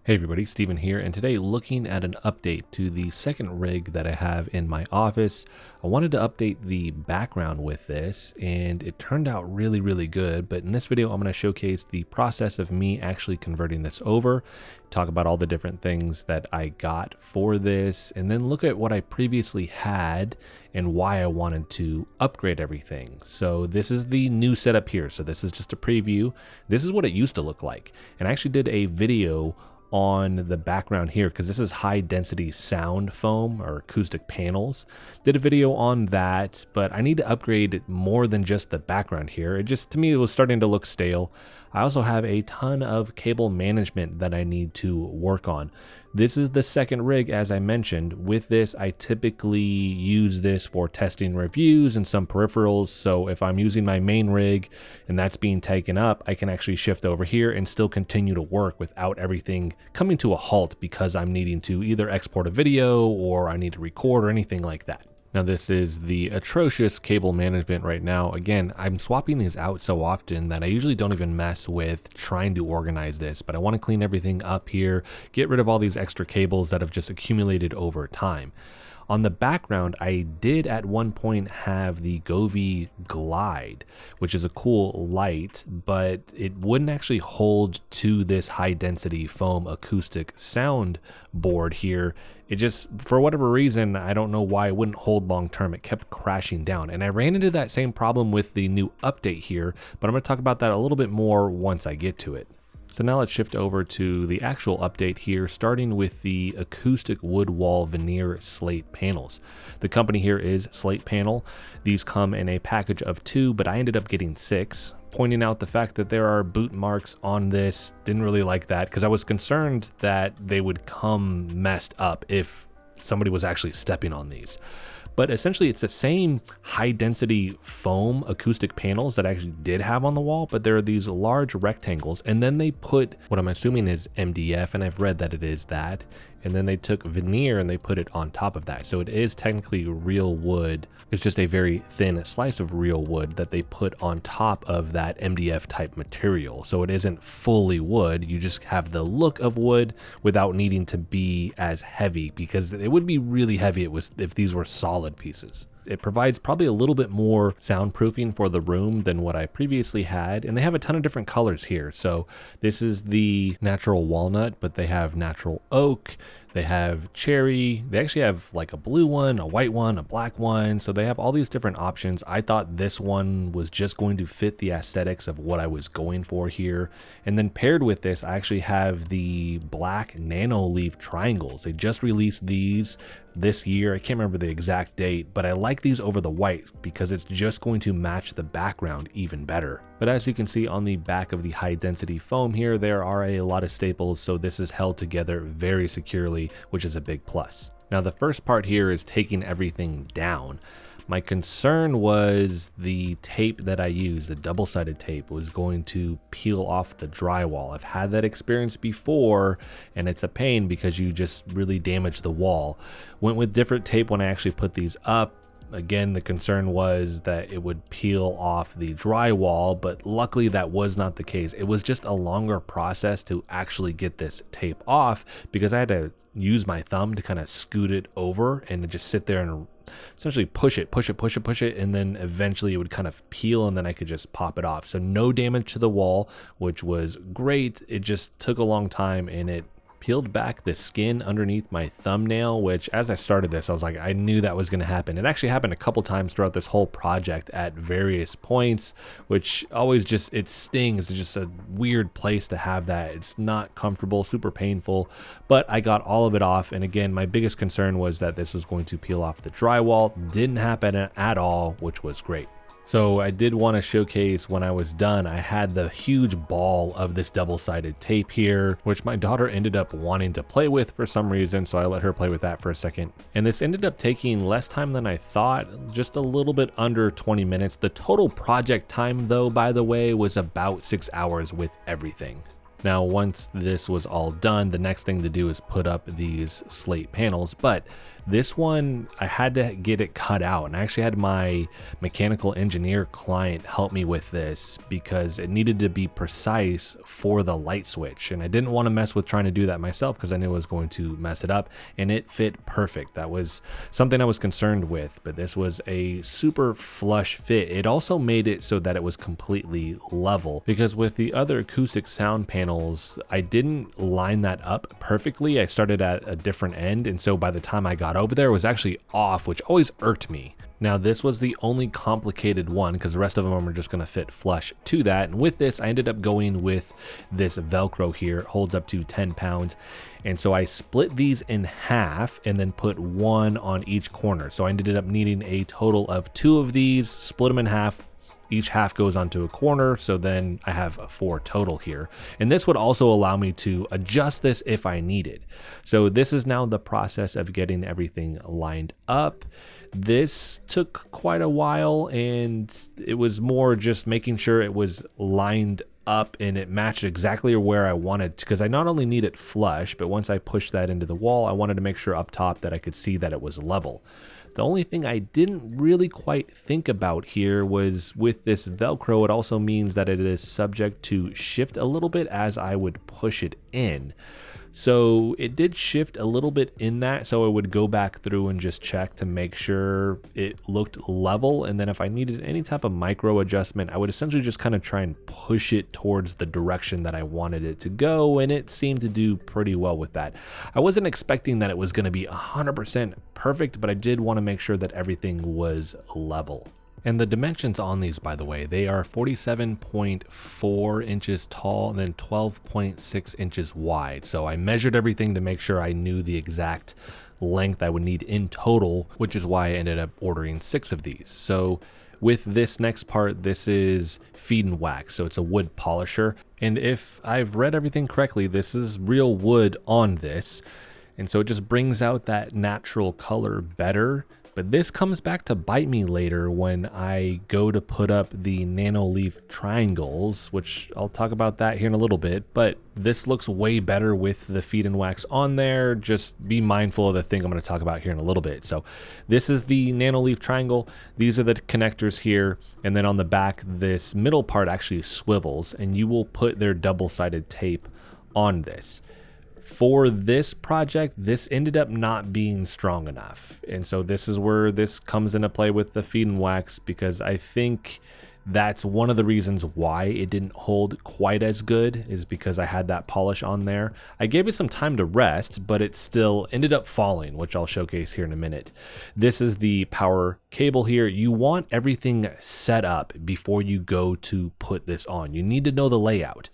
Hey everybody, Steven here, and today looking at an update to the second rig that I have in my office. I wanted to update the background with this, and it turned out really good. But in this video, I'm going to showcase the process of me actually converting this over, talk about all the different things that I got for this, and then look at what I previously had and why I wanted to upgrade everything. So this is the new setup here. So this is just a preview. This is what it used to look like. And I actually did a video on the background here because this is high density sound foam or acoustic panels. Did a video on that, but I need to upgrade more than just the background here. It just, to me, it was starting to look stale. I also have a ton of cable management that I need to work on. This is the second rig, as I mentioned. With this, I typically use this for testing reviews and some peripherals. So if I'm using my main rig and that's being taken up, I can actually shift over here and still continue to work without everything coming to a halt because I'm needing to either export a video or I need to record or anything like that. Now this is the atrocious cable management right now. Again, I'm swapping these out so often that I usually don't even mess with trying to organize this, but I want to clean everything up here, get rid of all these extra cables that have just accumulated over time. On the background, I did at one point have the Govee Glide, which is a cool light, but it wouldn't actually hold to this high density foam acoustic sound board here. It just, for whatever reason, I don't know why it wouldn't hold long term. It kept crashing down. And I ran into that same problem with the new update here, but I'm going to talk about that a little bit more once I get to it. So now let's shift over to the actual update here, starting with the acoustic wood wall veneer slate panels. The company here is Slat Panel. These come in a package of 2, but I ended up getting 6. Pointing out the fact that there are boot marks on this, didn't really like that because I was concerned that they would come messed up if somebody was actually stepping on these. But essentially it's the same high density foam acoustic panels that I actually did have on the wall, but there are these large rectangles, and then they put what I'm assuming is MDF, and I've read that it is that, and then they took veneer and they put it on top of that. So it is technically real wood. It's just a very thin slice of real wood that they put on top of that MDF type material. So it isn't fully wood. You just have the look of wood without needing to be as heavy, because it would be really heavy if these were solid pieces. It provides probably a little bit more soundproofing for the room than what I previously had, and they have a ton of different colors here. So this is the natural walnut, but they have natural oak, they have cherry, they actually have like a blue one, a white one, a black one, so they have all these different options. I thought this one was just going to fit the aesthetics of what I was going for here. And then paired with this, I actually have the black Nanoleaf triangles. They just released these this year. I can't remember the exact date, but I like these over the white because it's just going to match the background even better. But as you can see on the back of the high density foam here, there are a lot of staples, so this is held together very securely, which is a big plus. Now the first part here is taking everything down. My concern was the tape that I used, the double-sided tape, was going to peel off the drywall. I've had that experience before, and it's a pain because you just really damage the wall. Went with different tape when I actually put these up. Again, the concern was that it would peel off the drywall, but luckily that was not the case. It was just a longer process to actually get this tape off because I had to use my thumb to kind of scoot it over and to just sit there and essentially push it, and then eventually it would kind of peel and then I could just pop it off. So no damage to the wall, which was great. It just took a long time, and it peeled back the skin underneath my thumbnail, which as I started this, I was like, I knew that was going to happen. It actually happened a couple times throughout this whole project at various points, which always just, it stings. It's just a weird place to have that. It's not comfortable, super painful, but I got all of it off. And again, my biggest concern was that this was going to peel off the drywall. Didn't happen at all, which was great. So I did want to showcase when I was done, I had the huge ball of this double-sided tape here, which my daughter ended up wanting to play with for some reason, so I let her play with that for a second. And this ended up taking less time than I thought, just a little bit under 20 minutes. The total project time, though, by the way, was about 6 hours with everything. Now, once this was all done, the next thing to do is put up these slate panels, but This one, I had to get it cut out, and I actually had my mechanical engineer client help me with this because it needed to be precise for the light switch, and I didn't want to mess with trying to do that myself because I knew I was going to mess it up, and it fit perfect. That was something I was concerned with, but this was a super flush fit. It also made it so that it was completely level, because with the other acoustic sound panels, I didn't line that up perfectly. I started at a different end, and so by the time I got over there, it was actually off, which always irked me. Now this was the only complicated one because the rest of them are just going to fit flush to that. And with this, I ended up going with this Velcro here. It holds up to 10 pounds. And so I split these in half and then put one on each corner. So I ended up needing a total of 2 of these, split them in half. Each half goes onto a corner, so then I have 4 total here. And this would also allow me to adjust this if I needed. So this is now the process of getting everything lined up. This took quite a while, and it was more just making sure it was lined up and it matched exactly where I wanted, because I not only need it flush, but once I pushed that into the wall, I wanted to make sure up top that I could see that it was level. The only thing I didn't really quite think about here was with this Velcro, it also means that it is subject to shift a little bit as I would push it in. So it did shift a little bit in that, so I would go back through and just check to make sure it looked level, and then if I needed any type of micro adjustment, I would essentially just kind of try and push it towards the direction that I wanted it to go, and it seemed to do pretty well with that. I wasn't expecting that it was going to be 100% perfect, but I did want to make sure that everything was level. And the dimensions on these, by the way, they are 47.4 inches tall and then 12.6 inches wide. So I measured everything to make sure I knew the exact length I would need in total, which is why I ended up ordering 6 of these. So with this next part, this is feed and wax. So it's a wood polisher. And if I've read everything correctly, this is real wood on this. And so it just brings out that natural color better. But this comes back to bite me later when I go to put up the Nanoleaf triangles, which I'll talk about that here in a little bit. But this looks way better with the feed and wax on there. Just be mindful of the thing I'm going to talk about here in a little bit. So this is the Nanoleaf triangle. These are the connectors here. And then on the back, this middle part actually swivels, and you will put their double-sided tape on this. For this project, this ended up not being strong enough. And so this is where this comes into play with the feed and wax, because I think that's one of the reasons why it didn't hold quite as good, is because I had that polish on there. I gave it some time to rest, but it still ended up falling, which I'll showcase here in a minute. This is the power cable here. You want everything set up before you go to put this on. You need to know the layout.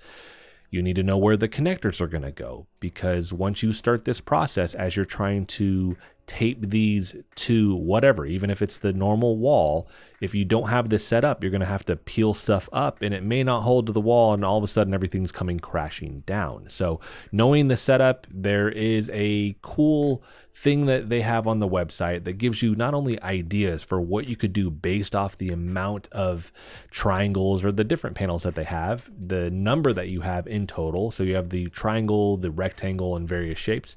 You need to know where the connectors are going to go, because once you start this process, as you're trying to tape these to whatever, even if it's the normal wall, if you don't have this set up, you're going to have to peel stuff up, and it may not hold to the wall, and all of a sudden everything's coming crashing down. So knowing the setup, there is a cool thing that they have on the website that gives you not only ideas for what you could do based off the amount of triangles or the different panels that they have, the number that you have in total. So you have the triangle, the rectangle, and various shapes.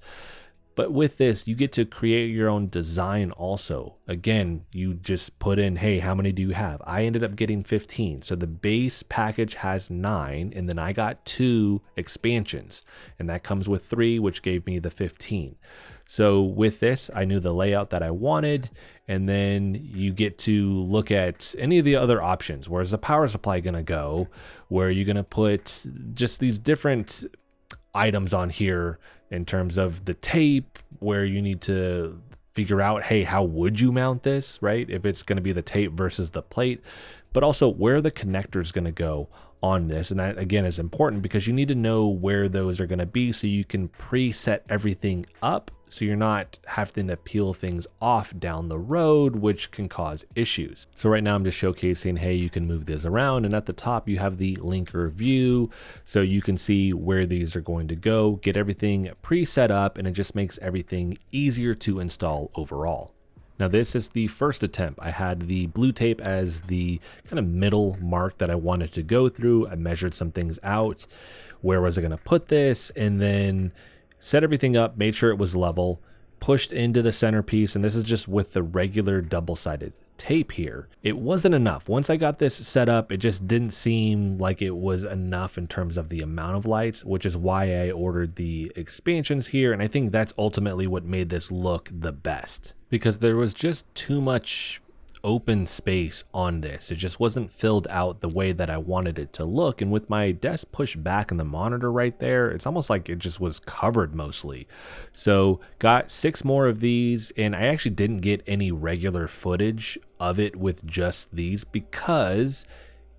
But with this, you get to create your own design also. Again, you just put in, hey, how many do you have? I ended up getting 15. So the base package has 9, and then I got 2 expansions, and that comes with 3, which gave me the 15. So with this, I knew the layout that I wanted, and then you get to look at any of the other options. Where's the power supply gonna go? Where are you gonna put just these different items on here in terms of the tape, where you need to figure out, hey, how would you mount this, right? If it's going to be the tape versus the plate, but also where the connector is going to go on this. And that again is important, because you need to know where those are going to be so you can preset everything up, so you're not having to peel things off down the road, which can cause issues. So right now I'm just showcasing, hey, you can move this around, and at the top you have the linker view, so you can see where these are going to go, get everything preset up, and it just makes everything easier to install overall. Now this is the first attempt. I had the blue tape as the kind of middle mark that I wanted to go through. I measured some things out. Where was I going to put this? And then set everything up, made sure it was level, pushed into the centerpiece, and this is just with the regular double-sided tape here. It wasn't enough. Once I got this set up, it just didn't seem like it was enough in terms of the amount of lights, which is why I ordered the expansions here. And I think that's ultimately what made this look the best, because there was just too much open space on this. It just wasn't filled out the way that I wanted it to look. And with my desk pushed back and the monitor right there, it's almost like it just was covered mostly. So got 6 more of these, and I actually didn't get any regular footage of it with just these because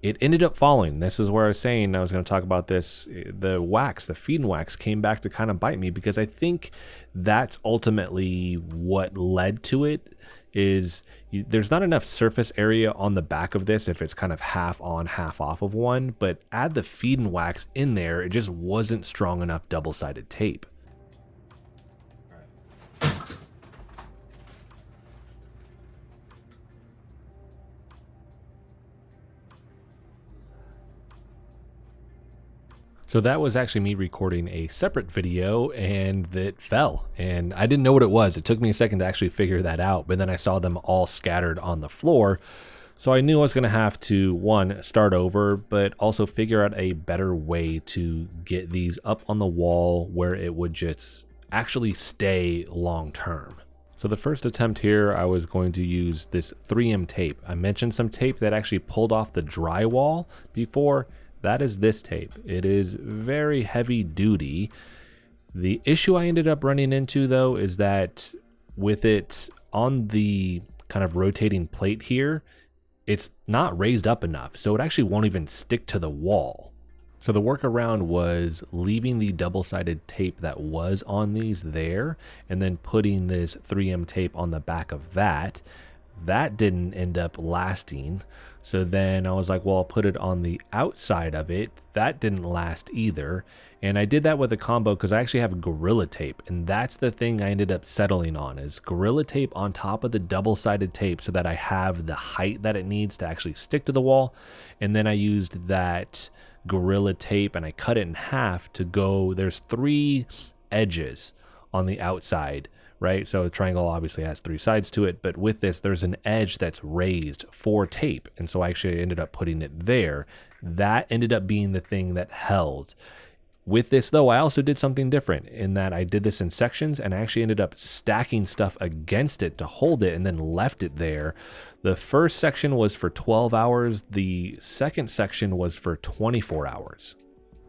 it ended up falling. This is where I was saying I was going to talk about this. The wax, the feed and wax came back to kind of bite me, because I think that's ultimately what led to it. Is there's not enough surface area on the back of this if it's kind of half on, half off of one, but add the feed and wax in there, it just wasn't strong enough double-sided tape. So that was actually me recording a separate video, and it fell, and I didn't know what it was. It took me a second to actually figure that out, but then I saw them all scattered on the floor. So I knew I was going to have to, one, start over, but also figure out a better way to get these up on the wall where it would just actually stay long term. So the first attempt here, I was going to use this 3M tape. I mentioned some tape that actually pulled off the drywall before. That is this tape. It is very heavy duty. The issue I ended up running into though is that with it on the kind of rotating plate here, it's not raised up enough, so it actually won't even stick to the wall. So the workaround was leaving the double-sided tape that was on these there, and then putting this 3M tape on the back of that. That didn't end up lasting. So then I was like, well, I'll put it on the outside of it. That didn't last either. And I did that with a combo because I actually have Gorilla Tape. And that's the thing I ended up settling on, is Gorilla Tape on top of the double-sided tape so that I have the height that it needs to actually stick to the wall. And then I used that Gorilla Tape and I cut it in half to go, there's 3 edges on the outside, right? So a triangle obviously has 3 sides to it, but with this, there's an edge that's raised for tape. And so I actually ended up putting it there. That ended up being the thing that held. With this though, I also did something different in that I did this in sections, and I actually ended up stacking stuff against it to hold it and then left it there. The first section was for 12 hours. The second section was for 24 hours.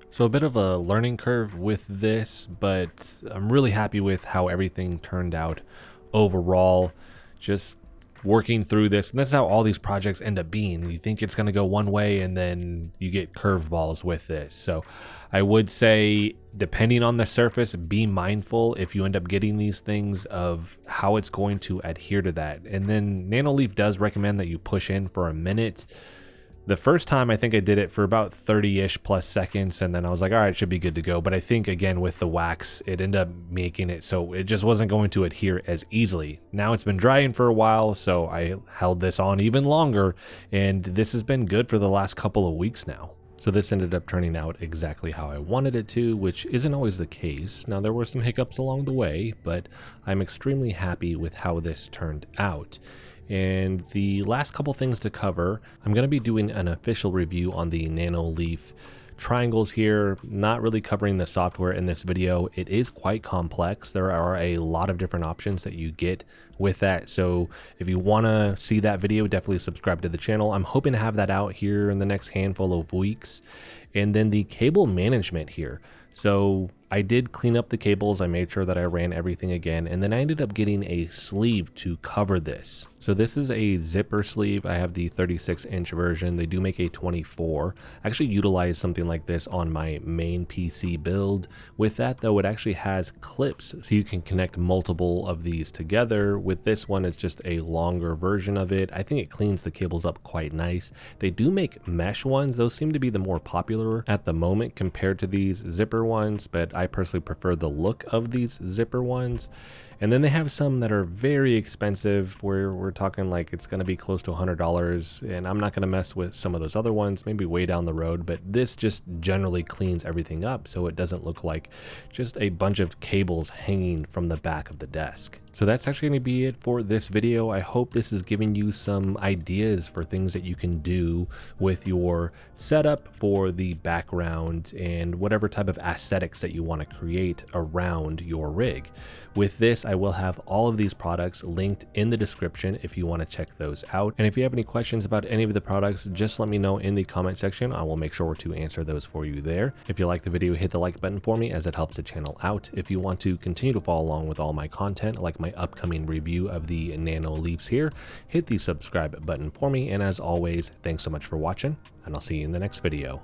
So a bit of a learning curve with this, but I'm really happy with how everything turned out overall. Just working through this, and that's how all these projects end up being. You think it's going to go one way, and then you get curveballs with this. So I would say, depending on the surface, be mindful if you end up getting these things of how it's going to adhere to that. And then Nanoleaf does recommend that you push in for a minute. The first time I think I did it for about 30-ish plus seconds, and then I was like, all right, it should be good to go. But I think again with the wax, it ended up making it so it just wasn't going to adhere as easily. Now it's been drying for a while, so I held this on even longer, and this has been good for the last couple of weeks now. So this ended up turning out exactly how I wanted it to, which isn't always the case. Now there were some hiccups along the way, but I'm extremely happy with how this turned out. And the last couple things to cover, I'm going to be doing an official review on the Nanoleaf triangles here, not really covering the software in this video. It is quite complex. There are a lot of different options that you get with that. So if you want to see that video, definitely subscribe to the channel. I'm hoping to have that out here in the next handful of weeks. And then the cable management here. So I did clean up the cables. I made sure that I ran everything again, and then I ended up getting a sleeve to cover this. So this is a zipper sleeve. I have the 36-inch version. They do make a 24. I actually utilized something like this on my main PC build. With that though, it actually has clips, so you can connect multiple of these together. With this one, it's just a longer version of it. I think it cleans the cables up quite nice. They do make mesh ones. Those seem to be the more popular at the moment compared to these zipper ones, but I personally prefer the look of these zipper ones. And then they have some that are very expensive, where we're talking like it's going to be close to $100, and I'm not going to mess with some of those other ones, maybe way down the road, but this just generally cleans everything up so it doesn't look like just a bunch of cables hanging from the back of the desk. So that's actually going to be it for this video. I hope this is giving you some ideas for things that you can do with your setup for the background and whatever type of aesthetics that you want to create around your rig. With this, I will have all of these products linked in the description if you want to check those out. And if you have any questions about any of the products, just let me know in the comment section. I will make sure to answer those for you there. If you like the video, hit the like button for me as it helps the channel out. If you want to continue to follow along with all my content, like my upcoming review of the Nanoleafs here, hit the subscribe button for me. And as always, thanks so much for watching, and I'll see you in the next video.